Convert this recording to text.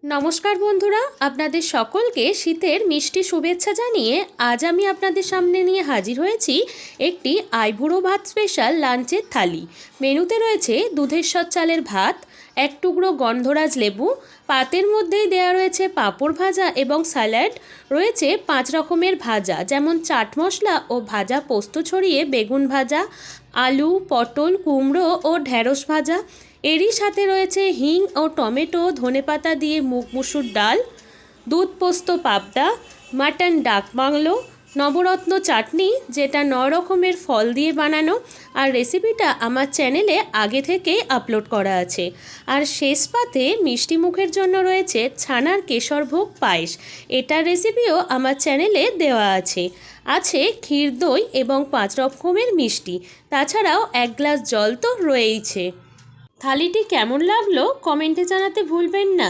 নমস্কার বন্ধুরা, আপনাদের সকলকে শীতের মিষ্টি শুভেচ্ছা জানিয়ে আজ আমি আপনাদের সামনে নিয়ে হাজির হয়েছি একটি আইবুড়ো ভাত স্পেশাল লাঞ্চের থালি। মেনুতে রয়েছে দুধেশ্বর চালের ভাত, এক টুকরো গন্ধরাজ লেবু, পাতের মধ্যেই দেয়া রয়েছে পাঁপড় ভাজা এবং স্যালাড, রয়েছে 5 রকমের ভাজা যেমন চাট মশলা ও ভাজা পোস্ত ছড়িয়ে বেগুন ভাজা, আলু, পটল, কুমড়ো ও ঢ্যাঁড়স ভাজা। এরই সাথে রয়েছে হিং ও টমেটো ধনেপাতা দিয়ে মুগ মুসুর ডাল, দুধ পোস্ত পাবদা, মাটন ডাক বাংলো, নবরত্ন চাটনি যেটা 9 রকমের ফল দিয়ে বানানো। আর রেসিপিটা আমার চ্যানেলে আগে থেকেই আপলোড করা আছে। আর শেষ পাতে মিষ্টি মুখের জন্য রয়েছে ছানার কেশরভোগ পায়েস, এটার রেসিপিও আমার চ্যানেলে দেওয়া আছে। আছে ক্ষীর দই এবং 5 রকমের মিষ্টি, তাছাড়াও 1 গ্লাস জল তো রয়েইছে। থালিটি কেমন লাগলো কমেন্টে জানাতে ভুলবেন না।